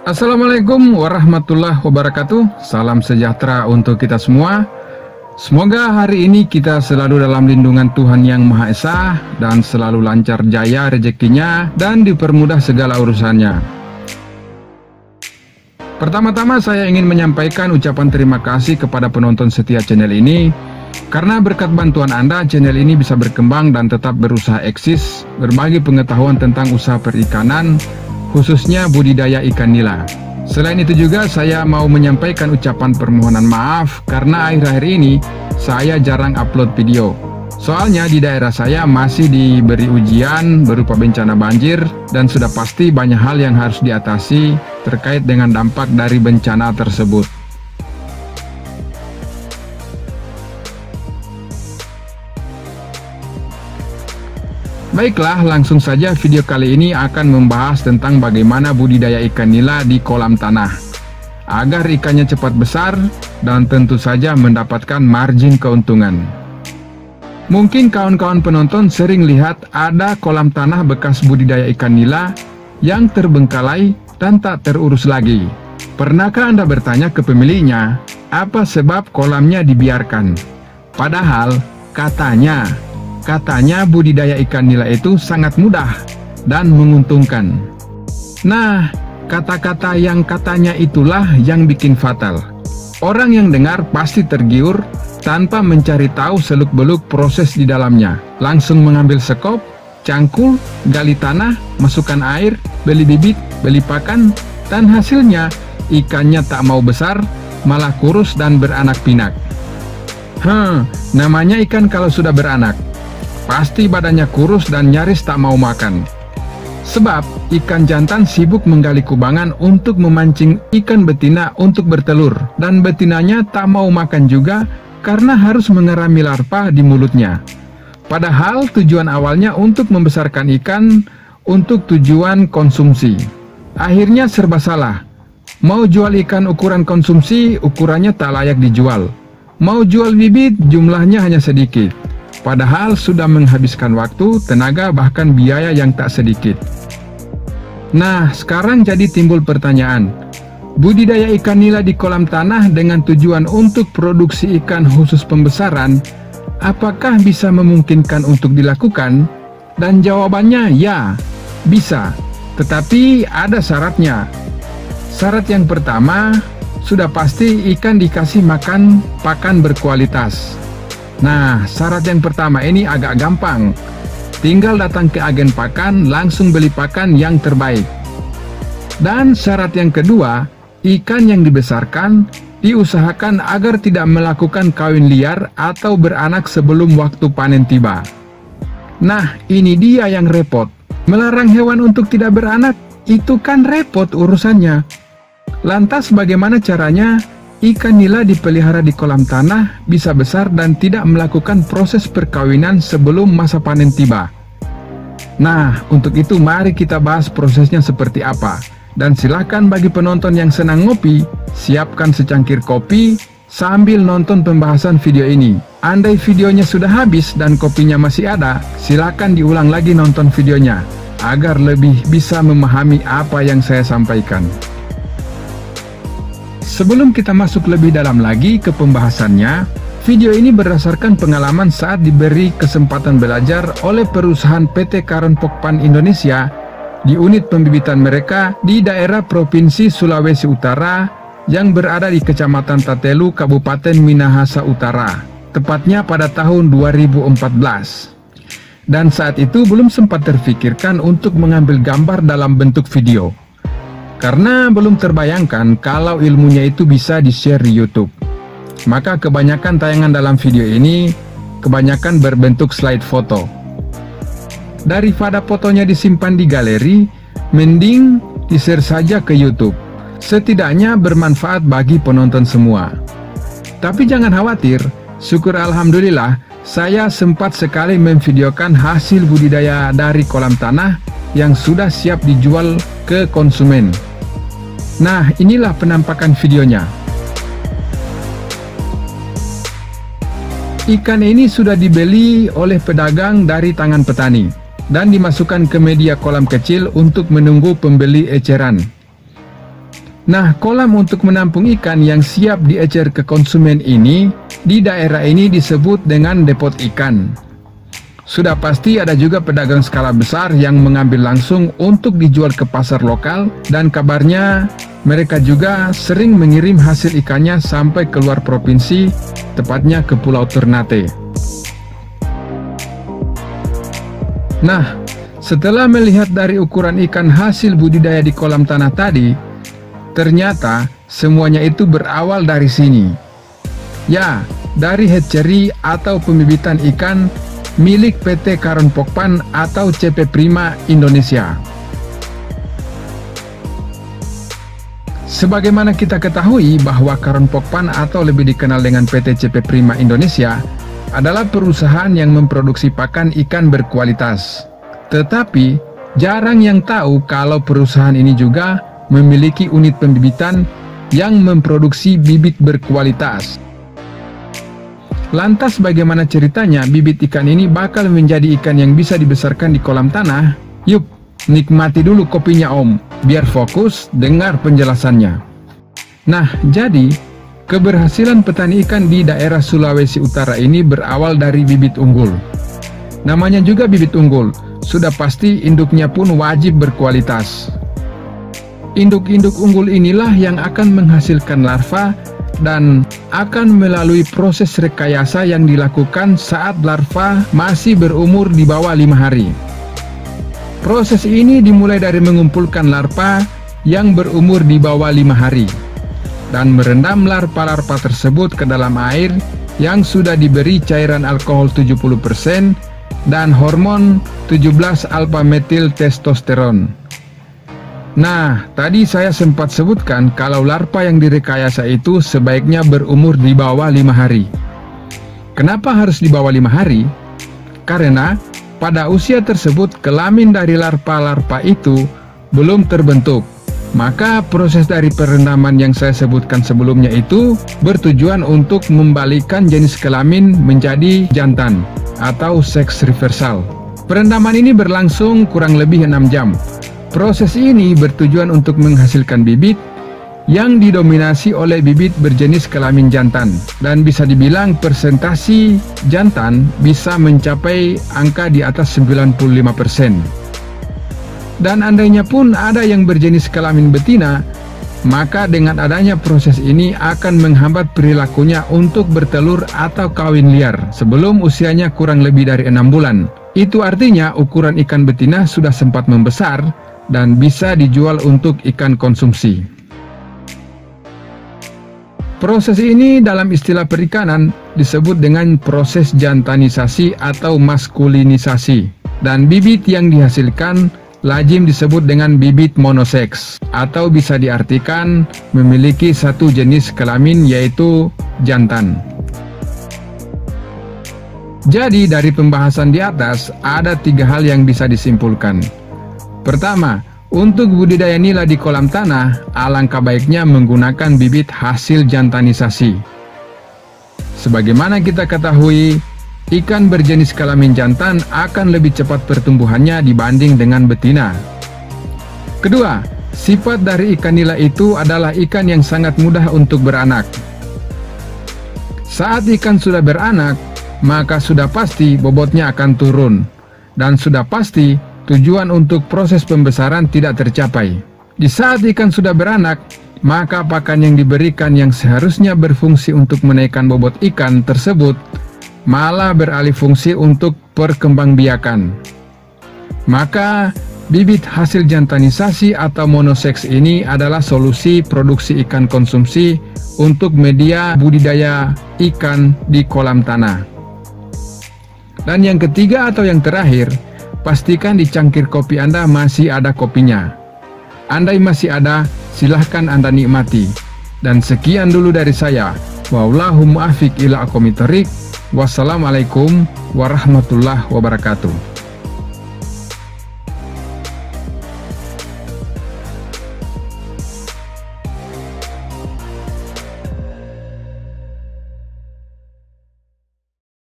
Assalamualaikum warahmatullahi wabarakatuh. Salam sejahtera untuk kita semua. Semoga hari ini kita selalu dalam lindungan Tuhan Yang Maha Esa dan selalu lancar jaya rezekinya dan dipermudah segala urusannya. Pertama-tama saya ingin menyampaikan ucapan terima kasih kepada penonton setia channel ini. Karena berkat bantuan Anda, channel ini bisa berkembang dan tetap berusaha eksis, berbagi pengetahuan tentang usaha perikanan, khususnya budidaya ikan nila. Selain itu juga saya mau menyampaikan ucapan permohonan maaf karena akhir-akhir ini saya jarang upload video. Soalnya di daerah saya masih diberi ujian berupa bencana banjir dan sudah pasti banyak hal yang harus diatasi terkait dengan dampak dari bencana tersebut. Baiklah, langsung saja video kali ini akan membahas tentang bagaimana budidaya ikan nila di kolam tanah agar ikannya cepat besar dan tentu saja mendapatkan margin keuntungan. Mungkin kawan-kawan penonton sering lihat ada kolam tanah bekas budidaya ikan nila yang terbengkalai dan tak terurus lagi. Pernahkah Anda bertanya ke pemiliknya, apa sebab kolamnya dibiarkan? Padahal Katanya budidaya ikan nila itu sangat mudah dan menguntungkan. Nah, kata-kata yang katanya itulah yang bikin fatal. Orang yang dengar pasti tergiur tanpa mencari tahu seluk-beluk proses di dalamnya. Langsung mengambil sekop, cangkul, gali tanah, masukkan air, beli bibit, beli pakan, dan hasilnya ikannya tak mau besar, malah kurus dan beranak pinak. Namanya ikan kalau sudah beranak. Pasti badannya kurus dan nyaris tak mau makan. Sebab ikan jantan sibuk menggali kubangan untuk memancing ikan betina untuk bertelur. Dan betinanya tak mau makan juga karena harus mengerami larva di mulutnya. Padahal tujuan awalnya untuk membesarkan ikan untuk tujuan konsumsi. Akhirnya serba salah. Mau jual ikan ukuran konsumsi, ukurannya tak layak dijual. Mau jual bibit, jumlahnya hanya sedikit. Padahal sudah menghabiskan waktu, tenaga, bahkan biaya yang tak sedikit. Nah, sekarang jadi timbul pertanyaan. Budidaya ikan nila di kolam tanah dengan tujuan untuk produksi ikan khusus pembesaran, apakah bisa memungkinkan untuk dilakukan? Dan jawabannya ya, bisa. Tetapi ada syaratnya. Syarat yang pertama, sudah pasti ikan dikasih makan pakan berkualitas. Nah, syarat yang pertama ini agak gampang. Tinggal datang ke agen pakan, langsung beli pakan yang terbaik. Dan syarat yang kedua, ikan yang dibesarkan diusahakan agar tidak melakukan kawin liar atau beranak sebelum waktu panen tiba. Nah, ini dia yang repot. Melarang hewan untuk tidak beranak, itu kan repot urusannya. Lantas bagaimana caranya ikan nila dipelihara di kolam tanah bisa besar dan tidak melakukan proses perkawinan sebelum masa panen tiba? Nah, untuk itu mari kita bahas prosesnya seperti apa. Dan silakan bagi penonton yang senang ngopi, siapkan secangkir kopi sambil nonton pembahasan video ini. Andai videonya sudah habis dan kopinya masih ada, silakan diulang lagi nonton videonya agar lebih bisa memahami apa yang saya sampaikan. Sebelum kita masuk lebih dalam lagi ke pembahasannya, video ini berdasarkan pengalaman saat diberi kesempatan belajar oleh perusahaan PT Karun Pokpan Indonesia di unit pembibitan mereka di daerah Provinsi Sulawesi Utara yang berada di Kecamatan Tatelu, Kabupaten Minahasa Utara, tepatnya pada tahun 2014. Dan saat itu belum sempat terfikirkan untuk mengambil gambar dalam bentuk video. Karena belum terbayangkan kalau ilmunya itu bisa di-share di YouTube. Maka kebanyakan tayangan dalam video ini kebanyakan berbentuk slide foto. Daripada fotonya disimpan di galeri, mending di-share saja ke YouTube. Setidaknya bermanfaat bagi penonton semua. Tapi jangan khawatir, syukur alhamdulillah saya sempat sekali memvideokan hasil budidaya dari kolam tanah yang sudah siap dijual ke konsumen. Nah, inilah penampakan videonya. Ikan ini sudah dibeli oleh pedagang dari tangan petani dan dimasukkan ke media kolam kecil untuk menunggu pembeli eceran. Nah, kolam untuk menampung ikan yang siap diecer ke konsumen ini di daerah ini disebut dengan depot ikan. Sudah pasti ada juga pedagang skala besar yang mengambil langsung untuk dijual ke pasar lokal, dan kabarnya mereka juga sering mengirim hasil ikannya sampai keluar provinsi, tepatnya ke Pulau Ternate. Nah, setelah melihat dari ukuran ikan hasil budidaya di kolam tanah tadi, ternyata semuanya itu berawal dari sini. Ya, dari hatchery atau pembibitan ikan milik PT Karon Pokpan atau CP Prima Indonesia. Sebagaimana kita ketahui bahwa Karon Pokpan atau lebih dikenal dengan PT CP Prima Indonesia adalah perusahaan yang memproduksi pakan ikan berkualitas. Tetapi jarang yang tahu kalau perusahaan ini juga memiliki unit pembibitan yang memproduksi bibit berkualitas. Lantas bagaimana ceritanya bibit ikan ini bakal menjadi ikan yang bisa dibesarkan di kolam tanah? Yuk, nikmati dulu kopinya Om, biar fokus dengar penjelasannya. Nah, jadi keberhasilan petani ikan di daerah Sulawesi Utara ini berawal dari bibit unggul. Namanya juga bibit unggul, sudah pasti induknya pun wajib berkualitas. Induk-induk unggul inilah yang akan menghasilkan larva dan akan melalui proses rekayasa yang dilakukan saat larva masih berumur di bawah 5 hari. Proses ini dimulai dari mengumpulkan larva yang berumur di bawah 5 hari dan merendam larva-larva tersebut ke dalam air yang sudah diberi cairan alkohol 70% dan hormon 17 alfa metil testosteron. Nah, tadi saya sempat sebutkan kalau larva yang direkayasa itu sebaiknya berumur di bawah 5 hari. Kenapa harus di bawah 5 hari? Karena pada usia tersebut kelamin dari larva-larva itu belum terbentuk. Maka proses dari perendaman yang saya sebutkan sebelumnya itu bertujuan untuk membalikkan jenis kelamin menjadi jantan atau seks reversal. Perendaman ini berlangsung kurang lebih 6 jam. Proses ini bertujuan untuk menghasilkan bibit yang didominasi oleh bibit berjenis kelamin jantan, dan bisa dibilang persentasi jantan bisa mencapai angka di atas 95%. Dan andainya pun ada yang berjenis kelamin betina, maka dengan adanya proses ini akan menghambat perilakunya untuk bertelur atau kawin liar sebelum usianya kurang lebih dari 6 bulan. Itu artinya ukuran ikan betina sudah sempat membesar dan bisa dijual untuk ikan konsumsi. Proses ini dalam istilah perikanan disebut dengan proses jantanisasi atau maskulinisasi, dan bibit yang dihasilkan lazim disebut dengan bibit monoseks, atau bisa diartikan memiliki satu jenis kelamin yaitu jantan. Jadi dari pembahasan di atas ada 3 hal yang bisa disimpulkan. Pertama, untuk budidaya nila di kolam tanah, alangkah baiknya menggunakan bibit hasil jantanisasi. Sebagaimana kita ketahui, ikan berjenis kelamin jantan akan lebih cepat pertumbuhannya dibanding dengan betina. Kedua, sifat dari ikan nila itu adalah ikan yang sangat mudah untuk beranak. Saat ikan sudah beranak, maka sudah pasti bobotnya akan turun, dan sudah pasti tujuan untuk proses pembesaran tidak tercapai. Di saat ikan sudah beranak, maka pakan yang diberikan yang seharusnya berfungsi untuk menaikkan bobot ikan tersebut malah beralih fungsi untuk perkembangbiakan. Maka bibit hasil jantanisasi atau monoseks ini adalah solusi produksi ikan konsumsi untuk media budidaya ikan di kolam tanah. Dan yang ketiga atau yang terakhir, pastikan di cangkir kopi Anda masih ada kopinya. Andai masih ada, silahkan Anda nikmati. Dan sekian dulu dari saya. Wallahu muwaffiq ila aqwamit thoriq. Wassalamualaikum warahmatullahi wabarakatuh.